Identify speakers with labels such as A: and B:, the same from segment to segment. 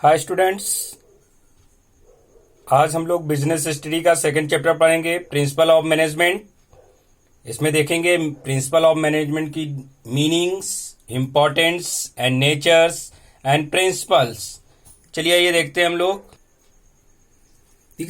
A: Hi students. आज हम लोग बिजनेस स्टडी का सेकंड चैप्टर पढ़ेंगे, प्रिंसिपल ऑफ मैनेजमेंट। इसमें देखेंगे प्रिंसिपल ऑफ मैनेजमेंट की meanings, importance and natures and principles. चलिए ये देखते हैं हम लोग।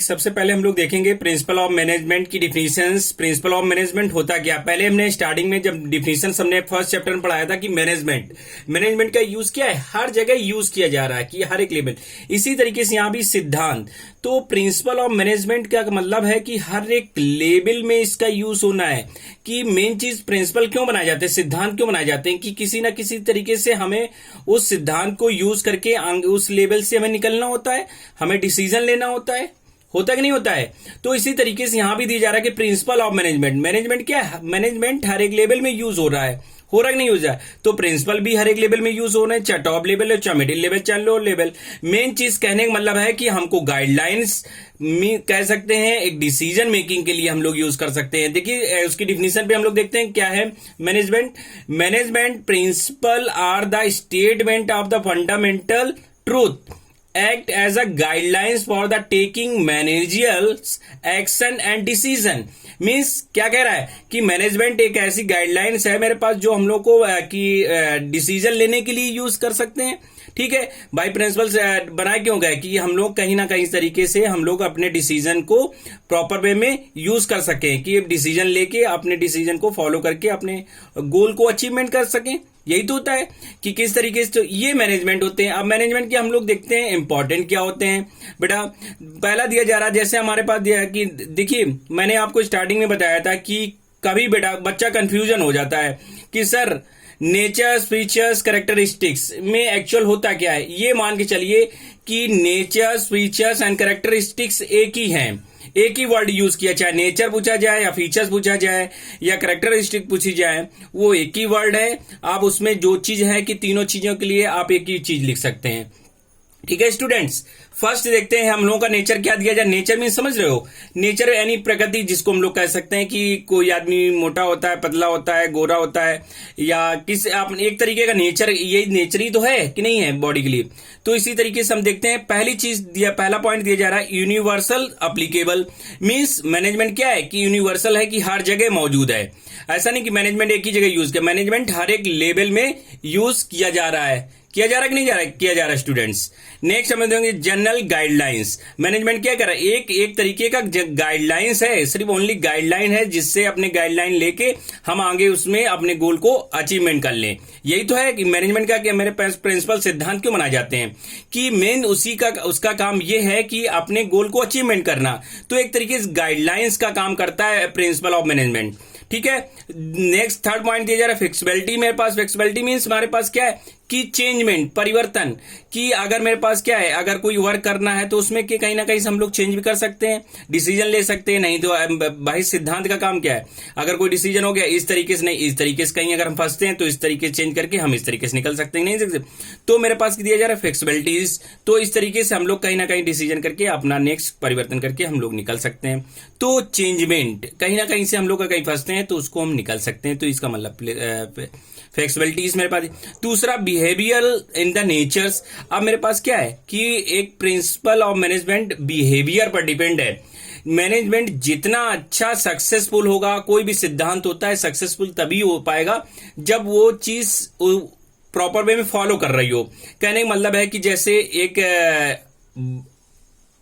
A: सबसे पहले हम लोग देखेंगे प्रिंसिपल ऑफ मैनेजमेंट की डिफिनेशंस। प्रिंसिपल ऑफ मैनेजमेंट होता क्या? पहले हमने स्टार्टिंग में जब डिफिनेशन हमने फर्स्ट चैप्टर में पढ़ाया था कि मैनेजमेंट का यूज क्या है, हर जगह यूज किया जा रहा है कि हर एक लेवल। इसी तरीके से यहां भी सिद्धांत। तो प्रिंसिपल ऑफ मैनेजमेंट का मतलब है कि हर एक लेवल में इसका यूज होना है। कि मेन चीज प्रिंसिपल क्यों बनाए जाते हैं, सिद्धांत क्यों बनाए जाते हैं कि किसी ना किसी तरीके से हमें उस सिद्धांत को यूज करके उस लेवल से हमें निकलना होता है, हमें डिसीजन लेना होता है कि नहीं होता है। तो इसी तरीके से यहां भी दिया जा रहा है कि प्रिंसिपल ऑफ मैनेजमेंट क्या है? मैनेजमेंट हर एक लेवल में यूज हो रहा है कि नहीं हो रहा है। तो प्रिंसिपल भी हर एक लेवल में यूज हो रहे हैं, चाहे टॉप लेवल है, चाहे मिडिल लेवल, चाहे लो लेवल। मेन चीज कहने का मतलब है कि हमको गाइडलाइंस कह सकते हैं, एक डिसीजन मेकिंग के लिए हम लोग यूज कर सकते हैं। देखिए उसकी डिफिनेशन पे हम लोग देखते हैं क्या है management principle are the statement of the fundamental truth act as a guidelines for the taking managerial action and decision। Means क्या कह रहा है कि मैनेजमेंट एक ऐसी गाइडलाइंस है मेरे पास जो हम लोग को कि डिसीजन लेने के लिए यूज कर सकते हैं। ठीक है भाई, प्रिंसिपल्स बनाए क्यों गए कि हम लोग कहीं ना कहीं इस तरीके से हम लोग अपने डिसीजन को प्रॉपर वे में यूज कर सकें, कि डिसीजन लेके अपने डिसीजन को फॉलो करके अपने गोल को अचीवमेंट कर सकें। यही तो होता है कि किस तरीके से। तो ये मैनेजमेंट होते हैं। अब मैनेजमेंट के हम लोग देखते हैं इंपॉर्टेंट क्या होते हैं। बेटा पहला दिया जा रहा है, जैसे हमारे पास दिया है कि देखिए मैंने आपको स्टार्टिंग में बताया था कि कभी बेटा बच्चा कंफ्यूजन हो जाता है कि सर नेचर्स, फीचर्स, कैरेक्टरिस्टिक्स में एक्चुअल होता क्या है। ये मान के चलिए कि नेचर्स, फीचर्स एंड कैरेक्टरिस्टिक्स एक ही हैं, एक ही वर्ड यूज किया, चाहे नेचर पूछा जाए या फीचर्स पूछा जाए या कैरेक्टरिस्टिक पूछी जाए, वो एक ही वर्ड है। आप उसमें जो चीज है कि तीनों चीजों के लिए आप एक ही चीज लिख सकते हैं। ठीक है स्टूडेंट्स, फर्स्ट देखते हैं हम लोगों का नेचर क्या दिया जाए। नेचर मीन समझ रहे हो, नेचर यानी प्रकृति, जिसको हम लोग कह सकते हैं कि कोई आदमी मोटा होता है, पतला होता है, गोरा होता है, या किस आप एक तरीके का नेचर, ये नेचर ही तो है कि नहीं है बॉडी के लिए। तो इसी तरीके से हम देखते हैं पहली चीज दिया, पहला पॉइंट दिया जा रहा है यूनिवर्सल अप्लीकेबल। मीन्स मैनेजमेंट क्या है कि यूनिवर्सल है, कि हर जगह मौजूद है। ऐसा नहीं कि मैनेजमेंट एक ही जगह यूज किया, मैनेजमेंट हर एक लेवल में यूज किया जा रहा है। किया जा रहा है कि नहीं जा रहा है? किया जा रहा है स्टूडेंट्स। नेक्स्ट हम देंगे जनरल गाइडलाइंस। मैनेजमेंट क्या कर रहा है? एक तरीके का गाइडलाइंस है, सिर्फ ओनली गाइडलाइन है, जिससे अपने गाइडलाइन लेके हम आगे उसमें अपने गोल को अचीवमेंट कर लें। यही तो है कि मैनेजमेंट का क्या मेरे पास प्रिंसिपल सिद्धांत क्यों बनाए जाते हैं कि मेन उसका काम यह है कि अपने गोल को अचीवमेंट करना। तो एक तरीके से गाइडलाइंस का काम करता है प्रिंसिपल ऑफ मैनेजमेंट। ठीक है, नेक्स्ट थर्ड पॉइंट दिया जा रहा है फिक्सिबिलिटी। मेरे पास फिक्सिबिलिटी मीन्स हमारे पास क्या है कि चेंजमेंट, परिवर्तन। कि अगर मेरे पास क्या है, अगर कोई वर्क करना है तो उसमें कि कहीं ना कहीं से हम लोग चेंज भी कर सकते हैं, डिसीजन ले सकते हैं। नहीं तो भाई सिद्धांत का काम क्या है, अगर कोई डिसीजन हो गया इस तरीके से नहीं इस तरीके से, कहीं अगर हम फंसते हैं तो इस तरीके से चेंज करके हम इस तरीके से निकल सकते हैं, नहीं सकते। तो मेरे पास दिया जा रहा है फ्लेक्सिबिलिटीज। तो इस तरीके से हम लोग कहीं ना कहीं डिसीजन करके अपना नेक्स्ट परिवर्तन करके हम लोग निकल सकते हैं। तो चेंजमेंट, कहीं ना कहीं से हम लोग कहीं फंसते हैं तो उसको हम निकल सकते हैं। तो इसका मतलब फ्लेक्सिबिलिटीज मेरे पास। दूसरा बिहेवियर इन द नेचर्स। अब मेरे पास क्या है कि एक प्रिंसिपल ऑफ मैनेजमेंट बिहेवियर पर डिपेंड है। मैनेजमेंट जितना अच्छा सक्सेसफुल होगा, कोई भी सिद्धांत होता है सक्सेसफुल तभी हो पाएगा जब वो चीज प्रॉपर वे में फॉलो कर रही हो। कहने का मतलब है कि जैसे एक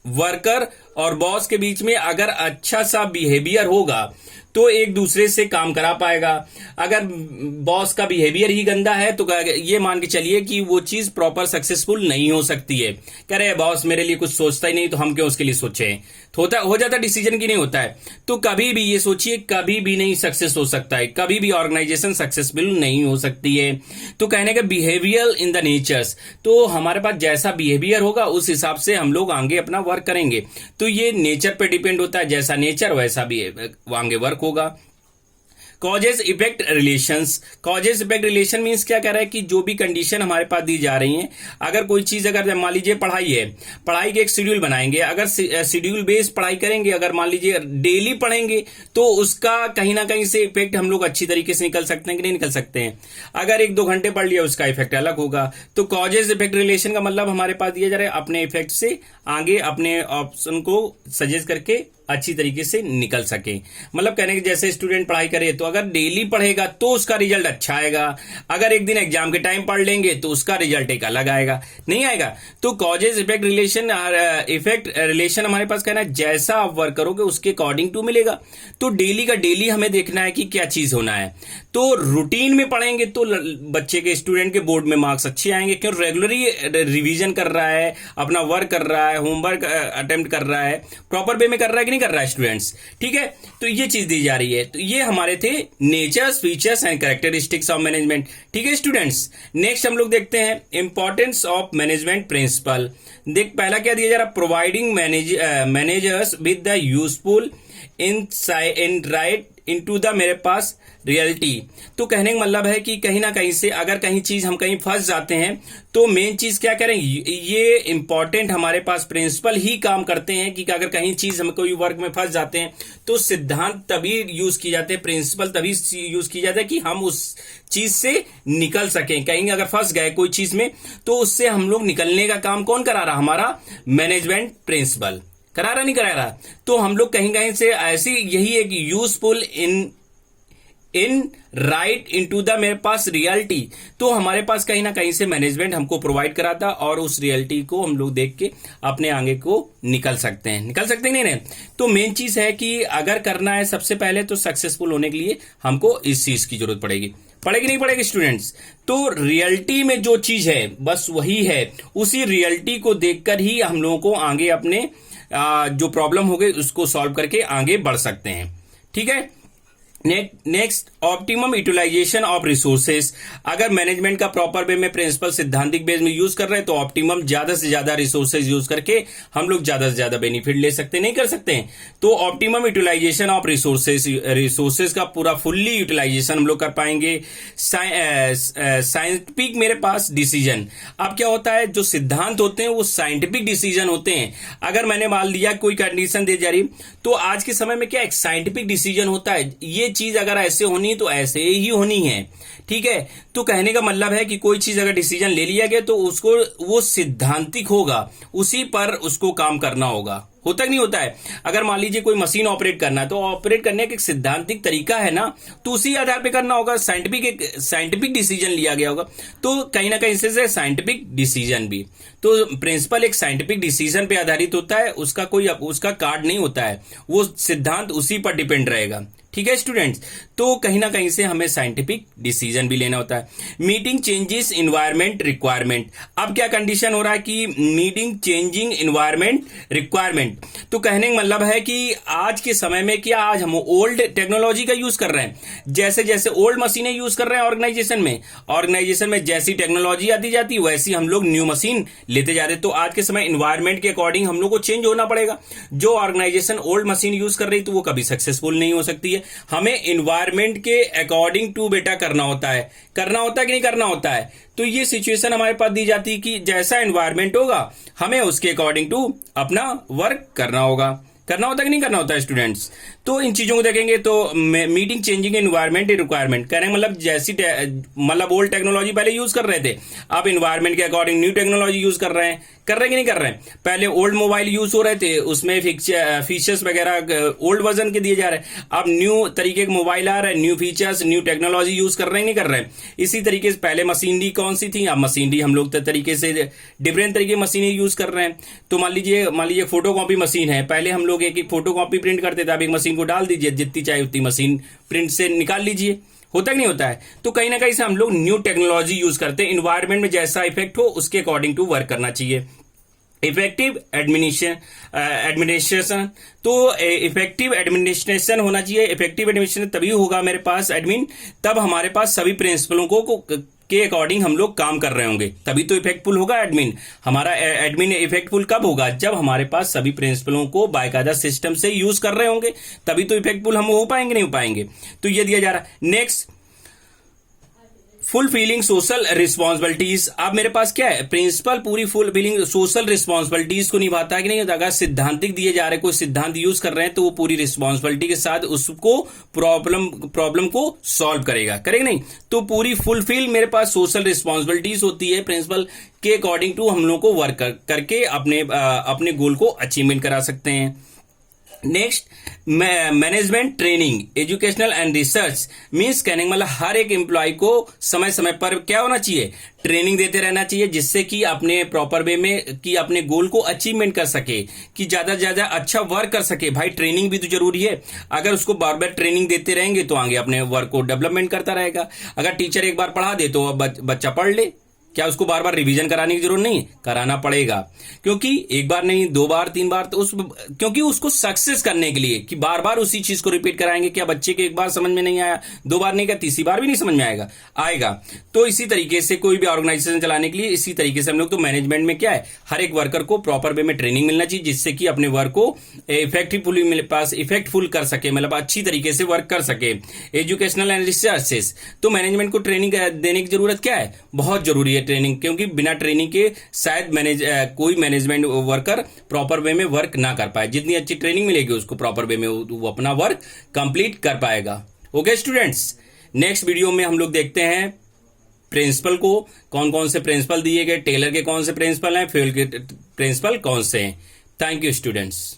A: वर्कर और बॉस के बीच में अगर अच्छा सा बिहेवियर होगा तो एक दूसरे से काम करा पाएगा। अगर बॉस का बिहेवियर ही गंदा है तो ये मान के चलिए कि वो चीज प्रॉपर सक्सेसफुल नहीं हो सकती है। कह रहे बॉस मेरे लिए कुछ सोचता ही नहीं तो हम क्यों उसके लिए सोचें, हो जाता डिसीजन की नहीं होता है। तो कभी भी ये सोचिए, कभी भी नहीं सक्सेस हो सकता है, कभी भी ऑर्गेनाइजेशन सक्सेसफुल नहीं हो सकती है। तो कहने का बिहेवियर इन द नेचर्स, तो हमारे पास जैसा बिहेवियर होगा उस हिसाब से हम लोग आगे अपना वर्क करेंगे। तो ये नेचर पे डिपेंड होता है, जैसा नेचर वैसा भी आगे वर्क होगा। Causes effect relations. Causes effect relation means क्या कह रहा है कि जो भी कंडीशन हमारे पास दी जा रही है, अगर कोई चीज, अगर मान लीजिए पढ़ाई है, पढ़ाई के एक शेड्यूल बनाएंगे, अगर शेड्यूल बेस्ड पढ़ाई करेंगे, अगर मान लीजिए डेली पढ़ेंगे, तो उसका कहीं ना कहीं से इफेक्ट हम लोग अच्छी तरीके से निकल सकते हैं कि नहीं निकल सकते हैं। अगर 1-2 घंटे पढ़ लिया, उसका इफेक्ट अलग होगा। तो कॉजेज इफेक्ट रिलेशन का मतलब हमारे पास दिया जा रहा है अपने इफेक्ट से आगे अपने ऑप्शन को सजेस्ट करके अच्छी तरीके से निकल सके। मतलब कहने के जैसे स्टूडेंट पढ़ाई करे तो अगर डेली पढ़ेगा तो उसका रिजल्ट अच्छा आएगा, अगर एक दिन एग्जाम के टाइम पढ़ लेंगे तो उसका रिजल्ट एक अलग आएगा, नहीं आएगा। तो causes effect relation, effect relation हमारे पास कहना है जैसा आप वर्क करोगे उसके अकॉर्डिंग टू मिलेगा। तो डेली का डेली हमें देखना है कि क्या चीज होना है। तो रूटीन में पढ़ेंगे तो बच्चे के, स्टूडेंट के बोर्ड में मार्क्स अच्छे आएंगे, क्यों रेगुलरली रिवीजन कर रहा है, अपना वर्क कर रहा है, होमवर्क अटेम्प्ट कर रहा है, प्रॉपर वे में कर रहा है कि नहीं कर रहा है स्टूडेंट्स। ठीक है, तो ये चीज दी जा रही है। तो ये हमारे थे natures, features and characteristics of management. ठीक है स्टूडेंट्स, नेक्स्ट हम लोग देखते हैं इंपॉर्टेंस ऑफ मैनेजमेंट प्रिंसिपल। देख पहला क्या दिया जा रहा, providing managers with the useful insight into the मेरे पास रियलिटी। तो कहने का मतलब है कि कहीं ना कहीं से अगर कहीं चीज हम कहीं फंस जाते हैं तो मेन चीज क्या करें, ये इंपॉर्टेंट हमारे पास प्रिंसिपल ही काम करते हैं कि अगर कहीं चीज हम कोई वर्क में फंस जाते हैं तो सिद्धांत तभी यूज किए जाते हैं, प्रिंसिपल तभी यूज किए जाते हैं कि हम उस चीज से निकल सकें। कहीं अगर फंस गए कोई चीज में तो उससे हम लोग निकलने का काम कौन करा रहा, हमारा मैनेजमेंट प्रिंसिपल करा रहा, नहीं करा रहा। तो हम लोग कहीं कहीं से ऐसी, यही एक useful in right into the मेरे पास रियलिटी। तो हमारे पास कहीं ना कहीं से मैनेजमेंट हमको प्रोवाइड कराता और उस रियलिटी को हम लोग देख के अपने आगे को निकल सकते हैं, नहीं। तो मेन चीज है कि अगर करना है सबसे पहले तो सक्सेसफुल होने के लिए हमको इस चीज की जरूरत पड़ेगी नहीं पड़ेगी स्टूडेंट्स। तो रियलिटी में जो चीज है बस वही है, उसी रियलिटी को देखकर ही हम लोगों को आगे अपने जो प्रॉब्लम हो गई उसको सॉल्व करके आगे बढ़ सकते हैं। ठीक है, next optimum utilisation of resources. अगर मैनेजमेंट का प्रॉपर वे में प्रिंसिपल सिद्धांतिक बेस में यूज कर रहे हैं तो ऑप्टिमम ज्यादा से ज्यादा रिसोर्सेज यूज करके हम लोग ज्यादा से ज्यादा बेनिफिट ले सकते, नहीं कर सकते हैं। तो ऑप्टिमम यूटिलाइजेशन ऑफ रिसोर्सेज का पूरा फुल्ली यूटिलाइजेशन हम लोग कर पाएंगे। साइंटिफिक मेरे पास डिसीजन, अब क्या होता है जो सिद्धांत होते हैं वो साइंटिफिक डिसीजन होते हैं। अगर मैंने मान लिया कोई कंडीशन दे जा रही तो आज के समय में क्या एक साइंटिफिक डिसीजन होता है, ये चीज अगर ऐसे होनी तो ऐसे ही होनी है। ठीक है, तो कहने का मतलब है कि कोई चीज अगर डिसीजन ले लिया गया तो उसको वो सिद्धांतिक होगा, उसी पर उसको काम करना होगा। होता कि नहीं होता है, अगर मान लीजिए कोई मशीन ऑपरेट करना है तो ऑपरेट करने का एक सिद्धांतिक तरीका है ना, तो उसी आधार पे करना होगा। साइंटिफिक डिसीजन लिया गया होगा तो कहीं ना कहीं से साइंटिफिक डिसीजन भी, तो प्रिंसिपल एक साइंटिफिक डिसीजन पे आधारित होता है, उसका कोई उसका कार्ड नहीं होता है, वो सिद्धांत उसी पर डिपेंड रहेगा। ठीक है स्टूडेंट्स, तो कहीं ना कहीं से हमें साइंटिफिक डिसीजन भी लेना होता है। मीटिंग चेंजेस इन्वायरमेंट रिक्वायरमेंट, अब क्या कंडीशन हो रहा है कि मीटिंग चेंजिंग इन्वायरमेंट रिक्वायरमेंट। तो कहने का मतलब है कि आज के समय में क्या आज हम ओल्ड टेक्नोलॉजी का यूज कर रहे हैं, जैसे जैसे ओल्ड मशीनें यूज कर रहे हैं ऑर्गेनाइजेशन में जैसी टेक्नोलॉजी आती जाती वैसी हम लोग न्यू मशीन लेते जा रहे हैं। तो आज के समय इन्वायरमेंट के अकॉर्डिंग हम लोग को चेंज होना पड़ेगा। जो ऑर्गेनाइजेशन ओल्ड मशीन यूज कर रही तो वो कभी सक्सेसफुल नहीं हो सकती है। हमें इन्वायरमेंट के अकॉर्डिंग टू बेटा करना होता है कि नहीं करना होता है। तो ये सिचुएशन हमारे पास दी जाती है कि जैसा एनवायरनमेंट होगा हमें उसके अकॉर्डिंग टू अपना वर्क करना होगा कि नहीं करना होता है स्टूडेंट्स। तो इन चीजों को देखेंगे तो मीटिंग चेंजिंग एनवायरनमेंट रिक्वायरमेंट कहने मतलब जैसी मतलब ओल्ड टेक्नोलॉजी पहले यूज कर रहे थे, अब एनवायरनमेंट के अकॉर्डिंग न्यू टेक्नोलॉजी यूज कर रहे हैं कि नहीं कर रहे हैं। पहले ओल्ड मोबाइल यूज हो रहे थे, उसमें फीचर्स वगैरह ओल्ड वर्जन के दिए जा रहे हैं, अब न्यू तरीके के मोबाइल आ रहे हैं, new features new technology use कर रहे हैं नहीं कर रहे हैं। इसी तरीके से पहले मशीनरी कौन सी थी, अब मशीनरी हम लोग तरीके से डिफरेंट तरीके की मशीनें यूज कर रहे हैं। तो मान लीजिए फोटो कॉपी मशीन है, पहले हम लोग एक फोटो कॉपी प्रिंट करते थे, अब एक मशीन को डाल दीजिए, जितनी चाहे उतनी मशीन प्रिंट से निकाल लीजिए। होता कि नहीं होता है। तो कहीं ना कहीं से हम लोग न्यू टेक्नोलॉजी यूज करते हैं, इन्वायरमेंट में जैसा इफेक्ट हो उसके अकॉर्डिंग टू वर्क करना चाहिए। इफेक्टिव एडमिनिस्ट्रेशन, तो इफेक्टिव एडमिनिस्ट्रेशन होना चाहिए। इफेक्टिव एडमिनिस्ट्रेशन तभी होगा मेरे पास एडमिन, तब हमारे पास सभी प्रिंसिपलों को के अकॉर्डिंग हम लोग काम कर रहे होंगे, तभी तो इफेक्टफुल होगा एडमिन। हमारा एडमिन इफेक्टफुल कब होगा? जब हमारे पास सभी प्रिंसिपलों को बाकायदा सिस्टम से यूज कर रहे होंगे, तभी तो इफेक्टफुल हम हो पाएंगे, नहीं हो पाएंगे। तो ये दिया जा रहा है। Next, fulfilling social responsibilities. अब मेरे पास क्या है? प्रिंसिपल पूरी फुलफिलिंग सोशल रिस्पॉन्सिबिलिटीज को निभाता है कि नहीं? अगर सिद्धांतिक दिए जा रहे, कोई सिद्धांत यूज कर रहे हैं, तो वो पूरी रिस्पॉन्सिबिलिटी के साथ उसको प्रॉब्लम को सॉल्व करेगा नहीं? तो पूरी फुलफिल मेरे पास सोशल रिस्पॉन्सिबिलिटीज होती है प्रिंसिपल के अकॉर्डिंग टू, हम लोग को वर्क करके अपने गोल को अचीवमेंट करा सकते हैं। Next, management training educational and research means कहने का मतलब हर एक एम्प्लॉय को समय समय पर क्या होना चाहिए? ट्रेनिंग देते रहना चाहिए, जिससे कि अपने प्रॉपर वे में कि अपने गोल को अचीवमेंट कर सके, कि ज्यादा से ज्यादा अच्छा वर्क कर सके। भाई ट्रेनिंग भी तो जरूरी है। अगर उसको बार बार ट्रेनिंग देते रहेंगे तो आगे अपने वर्क को डेवलपमेंट करता रहेगा। अगर टीचर एक बार पढ़ा दे तो बच्चा पढ़ ले, क्या उसको बार बार रिवीजन कराने की जरूरत नहीं? कराना पड़ेगा, क्योंकि एक बार नहीं, 2 बार 3 बार, तो क्योंकि उसको सक्सेस करने के लिए कि बार बार उसी चीज को रिपीट कराएंगे, क्या बच्चे के एक बार समझ में नहीं आया, 2 बार नहीं, क्या तीसरी बार भी नहीं समझ में आएगा। तो इसी तरीके से कोई भी ऑर्गेनाइजेशन चलाने के लिए इसी तरीके से हम लोग, तो मैनेजमेंट में क्या है? हर एक वर्कर को प्रॉपर वे में ट्रेनिंग मिलना चाहिए, जिससे कि अपने वर्क को इफेक्टफुल कर सके, मतलब अच्छी तरीके से वर्क कर सके। एजुकेशनल एंड रिसर्चेस, तो मैनेजमेंट को ट्रेनिंग देने की जरूरत क्या है? बहुत जरूरी है ट्रेनिंग, क्योंकि बिना ट्रेनिंग के शायद कोई मैनेजमेंट वर्कर प्रॉपर वे में वर्क ना कर पाए। जितनी अच्छी ट्रेनिंग मिलेगी उसको प्रॉपर वे में वो अपना वर्क कंप्लीट कर पाएगा। ओके स्टूडेंट्स, नेक्स्ट वीडियो में हम लोग देखते हैं प्रिंसिपल को, कौन कौन से प्रिंसिपल दिए गए, टेलर के कौन से प्रिंसिपल हैं, फ्यूल के प्रिंसिपल कौन से हैं। Thank you students.